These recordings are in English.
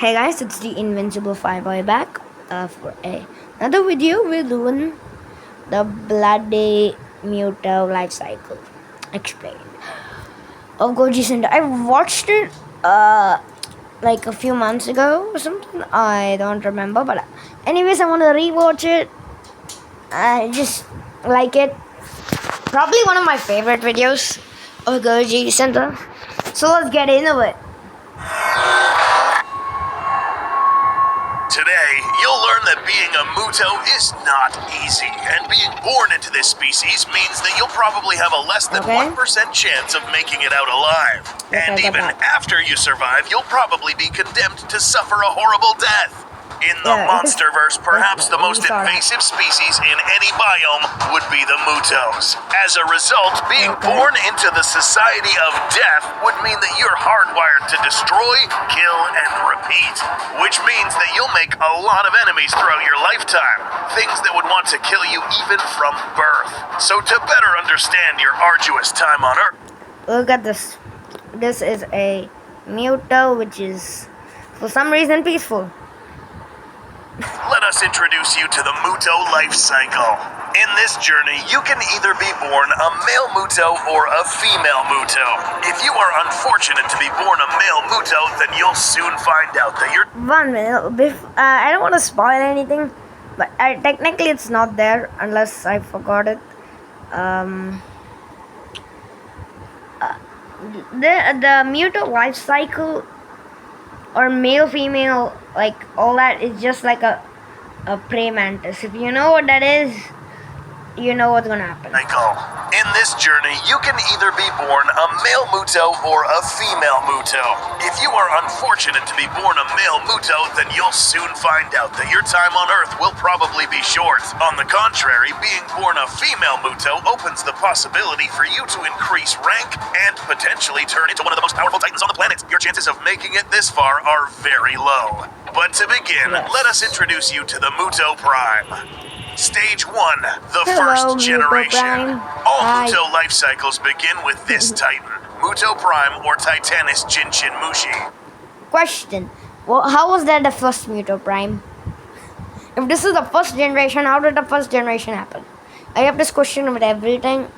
Hey guys, it's the Invincible 5 back for another video. We're doing the Bloody m.u.t.o life cycle explained of Goji Cinder. I watched it like a few months ago or something. I don't remember, but anyways, I want to rewatch it. I just like it. Probably one of my favorite videos of Goji Cinder. So let's get into it. Today, you'll learn that being a m.u.t.o is not easy, and being born into this species means that you'll probably have a less than 1% chance of making it out alive. And even after you survive, you'll probably be condemned to suffer a horrible death. In the Monsterverse, perhaps the most invasive species in any biome would be the m.u.t.os. As a result, being born into the society of death would mean that you're hardwired to destroy, kill, and repeat. Which means that you'll make a lot of enemies throughout your lifetime. Things that would want to kill you even from birth. So to better understand your arduous time on Earth... Look at this. This is a m.u.t.o which is, for some reason, peaceful. Let us introduce you to the m.u.t.o life cycle. In this journey, you can either be born a male m.u.t.o or a female m.u.t.o. If you are unfortunate to be born a male m.u.t.o, then you'll soon find out that you're... 1 minute. I don't want to spoil anything, but technically it's not there unless I forgot it. The m.u.t.o life cycle, or male female, like all that, is just like a prey mantis. If you know what that is, you know what's gonna happen. In this journey, you can either be born a male m.u.t.o or a female m.u.t.o. If you are unfortunate to be born a male m.u.t.o, then you'll soon find out that your time on Earth will probably be short. On the contrary, being born a female m.u.t.o opens the possibility for you to increase rank and potentially turn into one of the most powerful titans on the planet. Your chances of making it this far are very low. But to begin, let us introduce you to the m.u.t.o Prime. Stage 1, the first generation. All m.u.t.o life cycles begin with this titan, m.u.t.o Prime or Titanus Jinshin Mushi. Question. Well, how was that the first m.u.t.o Prime? If this is the first generation, how did the first generation happen? I have this question with everything.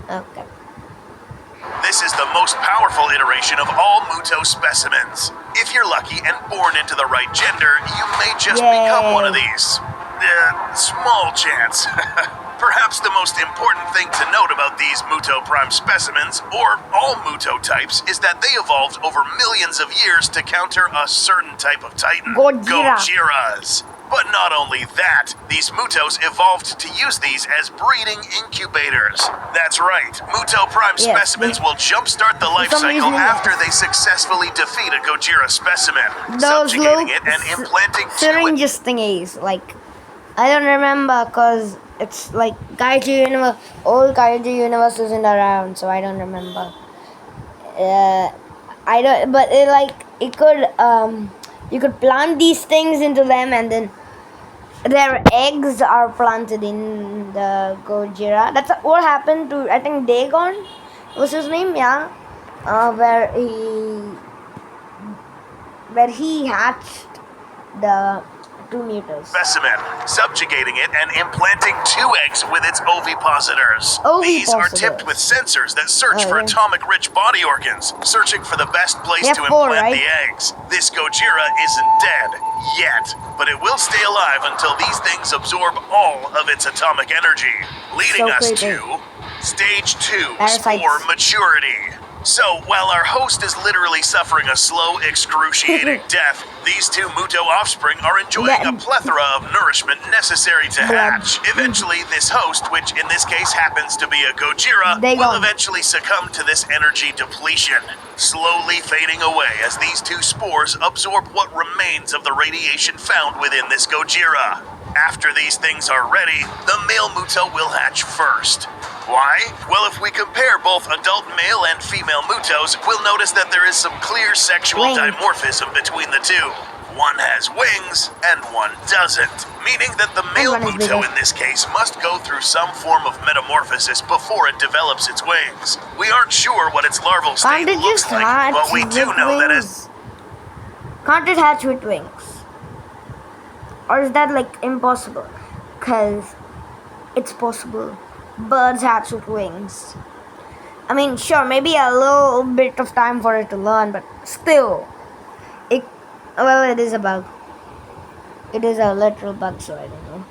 Okay. This is the most powerful iteration of all m.u.t.o specimens. If you're lucky and born into the right gender, you may just become one of these. Small chance. Perhaps the most important thing to note about these m.u.t.o Prime specimens, or all m.u.t.o types, is that they evolved over millions of years to counter a certain type of titan, Gojiras. But not only that, these m.u.t.os evolved to use these as breeding incubators. That's right, m.u.t.o Prime specimens will jumpstart the life cycle after they successfully defeat a Gojira specimen, subjugating it and implanting syringes thingies. Like, I don't remember because it's like Kaiju Universe. Old Kaiju Universe isn't around, so I don't remember. I don't. But it could you could plant these things into them, and then their eggs are planted in the Gojira. That's what happened to, I think, Dagon was his name, where he hatched the 2 m.u.t.os. Specimen, subjugating it and implanting 2 eggs with its ovipositors. These are tipped with sensors that search for atomic-rich body organs, searching for the best place to implant the eggs. This Gojira isn't dead yet, but it will stay alive until these things absorb all of its atomic energy, leading us to Stage 2, Spore Maturity. So, while our host is literally suffering a slow, excruciating death, these 2 m.u.t.o offspring are enjoying a plethora of nourishment necessary to hatch. Eventually, this host, which in this case happens to be a Gojira, will eventually succumb to this energy depletion, slowly fading away as these 2 spores absorb what remains of the radiation found within this Gojira. After these things are ready, the male m.u.t.o will hatch first. Why? Well, if we compare both adult male and female m.u.t.os, we'll notice that there is some clear sexual dimorphism between the 2. One has wings, and one doesn't, meaning that the male m.u.t.o in this case must go through some form of metamorphosis before it develops its wings. We aren't sure what its larval state looks like, but we do know that as... Can't it hatch with wings? Or is that like impossible? Because it's possible. Birds hatch with wings. I mean, sure, maybe a little bit of time for it to learn, but still. It is a bug. It is a literal bug, so I don't know.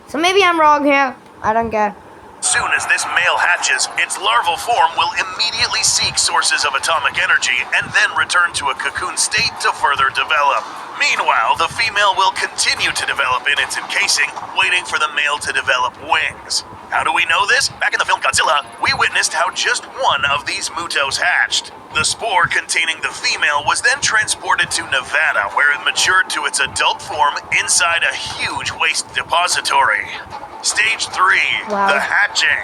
So maybe I'm wrong here. I don't care. Soon as this male hatches, its larval form will immediately seek sources of atomic energy and then return to a cocoon state to further develop. Meanwhile, the female will continue to develop in its encasing, waiting for the male to develop wings. How do we know this? Back in the film Godzilla, we witnessed how just one of these m.u.t.os hatched. The spore containing the female was then transported to Nevada, where it matured to its adult form inside a huge waste depository. Stage 3, Wow. the hatching.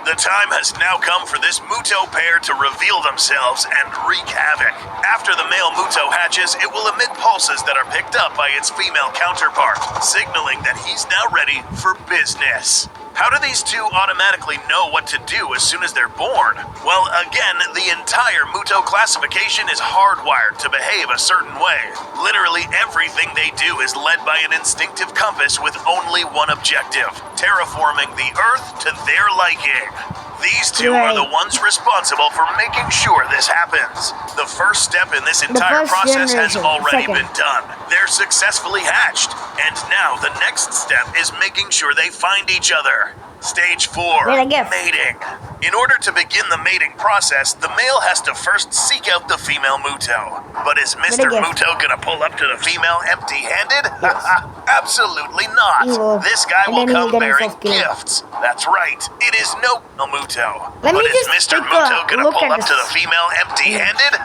The time has now come for this m.u.t.o pair to reveal themselves and wreak havoc. After the male m.u.t.o hatches, it will emit pulses that are picked up by its female counterpart, signaling that he's now ready for business. How do these two automatically know what to do as soon as they're born? Well, again, the entire m.u.t.o classification is hardwired to behave a certain way. Literally everything they do is led by an instinctive compass with only one objective: terraforming the Earth to their liking. These two are the ones responsible for making sure this happens. The first step in this entire process has already been done. They're successfully hatched, and now the next step is making sure they find each other. Stage 4, mating. In order to begin the mating process, the male has to first seek out the female m.u.t.o. But is Mr. m.u.t.o gonna pull up to the female empty-handed? Yes. Absolutely not. This guy will come bearing gifts. That's right. It is no m.u.t.o. But is Mr. m.u.t.o gonna pull up to the female empty-handed?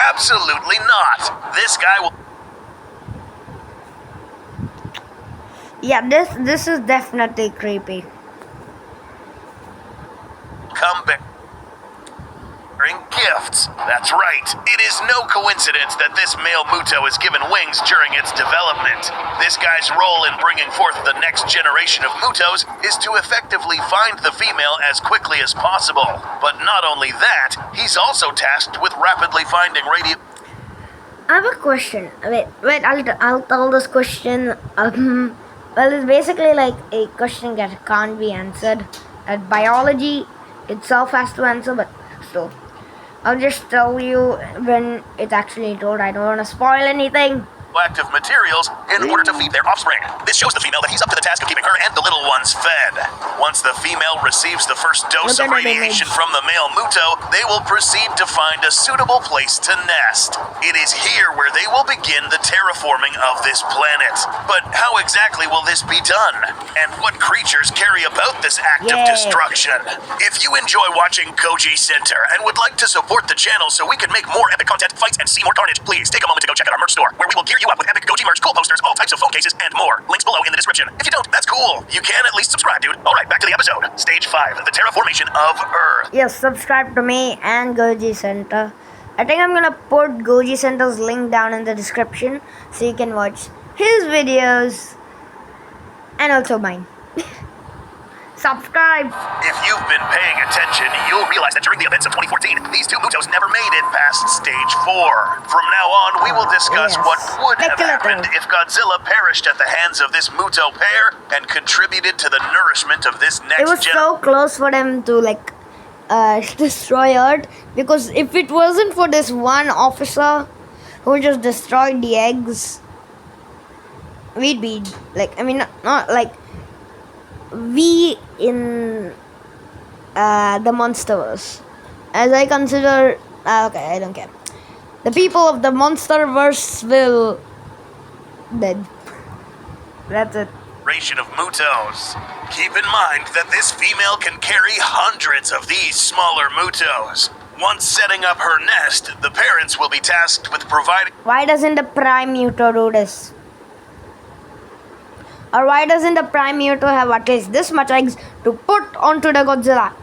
Absolutely not. This guy will... Yeah, this is definitely creepy. Come bearing gifts. That's right. It is no coincidence that this male m.u.t.o is given wings during its development. This guy's role in bringing forth the next generation of m.u.t.os is to effectively find the female as quickly as possible. But not only that, he's also tasked with rapidly finding radio... I have a question. Wait, I'll tell this question. Well, it's basically like a question that can't be answered. That biology itself has to answer, but still. I'll just tell you when it's actually told. I don't want to spoil anything. Active materials in order to feed their offspring. This shows the female that he's up to the task of keeping her and the little ones fed. Once the female receives the first dose of radiation from the male m.u.t.o, they will proceed to find a suitable place to nest. It is here where they will begin the terraforming of this planet. But how exactly will this be done? And what creatures carry about this act of destruction? If you enjoy watching Goji Center and would like to support the channel so we can make more epic content, fights, and see more carnage, please take a moment to go check out our merch store, where we will gear you up with epic Goji merch, cool posters, all types of phone cases, and more. Links below in the description. If you don't, that's cool. You can at least subscribe, dude. Alright, back to the episode. Stage 5, the terraformation of Earth. Yes, subscribe to me and Goji Center. I think I'm gonna put Goji Center's link down in the description so you can watch his videos and also mine. Subscribe! If you've been paying attention, you'll realize that during the events of 2014, these two m.u.t.os never made it past stage 4. From now on, we will discuss what would have happened if Godzilla perished at the hands of this m.u.t.o pair and contributed to the nourishment of this next generation. It was so close for them to destroy Earth, because if it wasn't for this one officer who just destroyed the eggs, we'd be not like we in the Monsterverse, as I consider. Okay, I don't care. The people of the Monsterverse will dead. That's it. Of m.u.t.os. Keep in mind that this female can carry hundreds of these smaller m.u.t.os. Once setting up her nest, the parents will be tasked with providing... Why doesn't the prime m.u.t.o do this? Or why doesn't the prime m.u.t.o have at least this much eggs to put onto the Godzilla?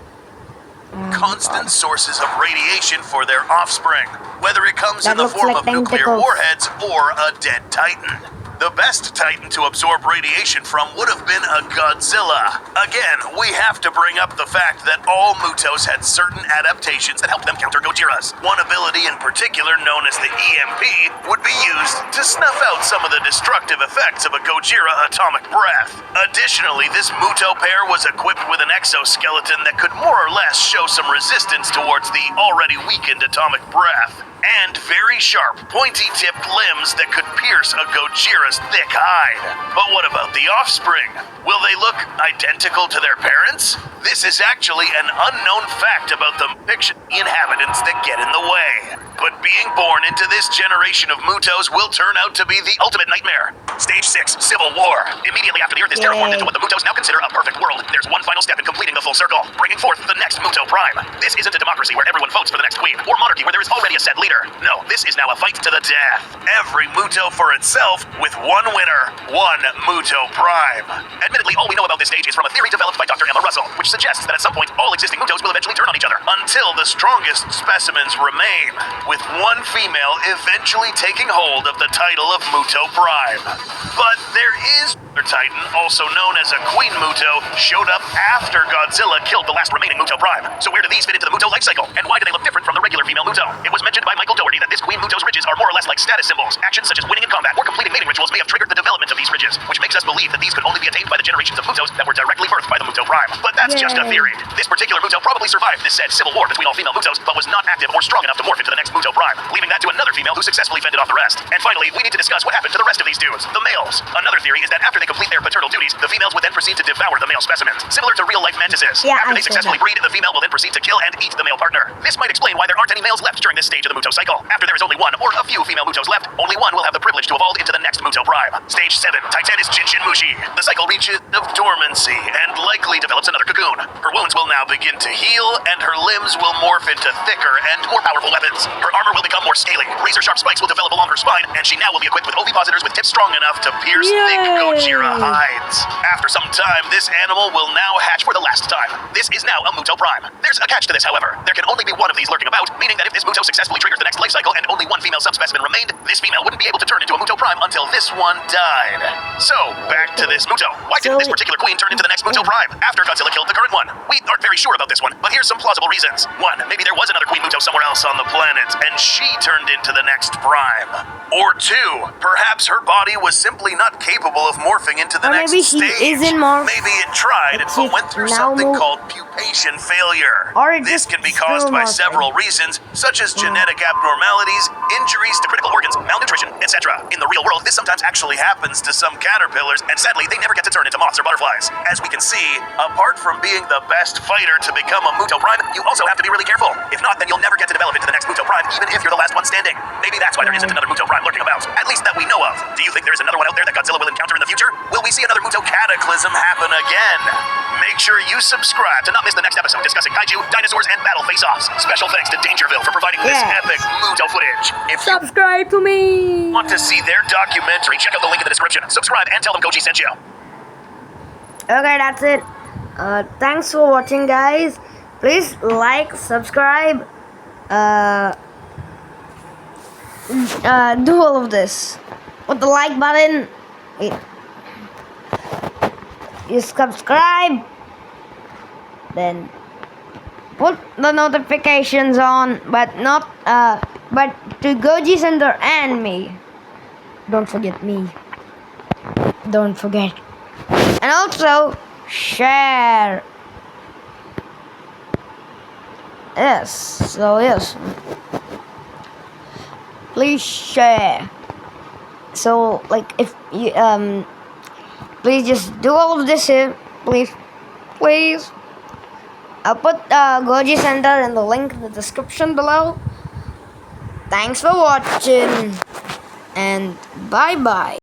Constant sources of radiation for their offspring, whether it comes in the form of nuclear warheads or a dead titan. The best titan to absorb radiation from would have been a Godzilla. Again, we have to bring up the fact that all m.u.t.os had certain adaptations that helped them counter Gojiras. One ability in particular, known as the EMP, would be used to to snuff out some of the destructive effects of a Gojira atomic breath. Additionally, this m.u.t.o pair was equipped with an exoskeleton that could more or less show some resistance towards the already weakened atomic breath, and very sharp, pointy-tipped limbs that could pierce a Gojira's thick hide. But what about the offspring? Will they look identical to their parents? This is actually an unknown fact about the fiction inhabitants that get in the way. But being born into this generation of m.u.t.os will turn out to be the ultimate nightmare. Stage 6, Civil War. Immediately after the Earth is terraformed into what the m.u.t.os now consider a perfect world, there's one final step in completing the full circle, bringing forth the next m.u.t.o Prime. This isn't a democracy where everyone votes for the next queen, or monarchy where there is already a set leader. No, this is now a fight to the death. Every m.u.t.o for itself, with one winner, one m.u.t.o Prime. Admittedly, all we know about this stage is from a theory developed by Dr. Emma Russell, which suggests that at some point, all existing m.u.t.os will eventually turn on each other, until the strongest specimens remain, with one female eventually taking hold of the title of m.u.t.o Prime. But there is a Titan, also known as a Queen m.u.t.o, showed up after Godzilla killed the last remaining m.u.t.o Prime. So where do these fit into the m.u.t.o life cycle? And why do they look different from the regular female m.u.t.o? It was mentioned by Michael Dougherty that this Queen m.u.t.o's ridges are more or less like status symbols. Actions such as winning in combat or completing mating rituals may have triggered the development of these ridges, which makes us believe that these could only be attained by the generations of m.u.t.os that were directly birthed by the m.u.t.o Prime. But that's just a theory. This particular m.u.t.o probably survived this said civil war between all female m.u.t.os, but was not active or strong enough to morph into the next m.u.t.o Prime, leaving that to another female who successfully fended off the rest. And finally, we need to discuss what happened to the rest of these dudes, the males. Another theory is that after they complete their paternal duties, the females would then proceed to devour the male specimens, similar to real-life mantises. After they successfully breed, the female will then proceed to kill and eat the male partner. This might explain why there aren't any males left during this stage of the m.u.t.o cycle. After there is only one or a few female m.u.t.os left, only one will have the privilege to evolve into the next m.u.t.o Prime. Stage 7, Titanis Chinchin Mushi. The cycle reaches of dormancy and likely develops another cocoon. Her wounds will now begin to heal, and her limbs will morph into thicker and more powerful weapons. Her armor will become more scaly, razor-sharp spikes will develop along her spine, and she now will be equipped with ovipositors with tips strong enough to pierce thick Gojira hides. After some time, this animal will now hatch for the last time. This is now a m.u.t.o Prime. There's a catch to this, however. There can only be one of these lurking about, meaning that if this m.u.t.o successfully triggers the next life cycle and only one female subspecimen remained, this female wouldn't be able to turn into a m.u.t.o Prime until this one died. So, back to this m.u.t.o. Why didn't this particular queen turn into the next m.u.t.o Prime after Godzilla killed the current one? We aren't very sure about this one, but here's some plausible reasons. One, maybe there was another queen m.u.t.o somewhere else on the planet, and she turned into the next Prime. Or two, perhaps her body was simply not capable of morphing into the next stage. Maybe it tried, but went through something called pupation failure. This can be caused by several reasons, such as genetic abnormalities, injuries to critical organs, malnutrition, etc. In the real world, this sometimes actually happens to some caterpillars, and sadly, they never get to turn into moths or butterflies. As we can see, apart from being the best fighter to become a m.u.t.o Prime, you also have to be really careful. If not, then you'll never get to develop into the next m.u.t.o Prime, even if you're the last one standing. Maybe that's why there isn't another m.u.t.o Prime lurking about, at least that we know of. Do you think there is another one out there that Godzilla will encounter in the future? Will we see another m.u.t.o cataclysm happen again? Make sure you subscribe to not miss the next episode discussing kaiju, dinosaurs, and battle face-offs. Special thanks to Dangerville for providing this epic m.u.t.o footage. If you subscribe to me, want to see their documentary, check out the link in the description. Subscribe and tell them Goji sent you. Okay, that's it. Thanks for watching, guys. Please like, subscribe, do all of this with the like button. You subscribe, then put the notifications on, but to Goji Center and me. Don't forget me. Don't forget. And also share. Yes. Please share. So like if you please just do all of this here. Please. I'll put Goji Center in the link in the description below. Thanks for watching and bye bye.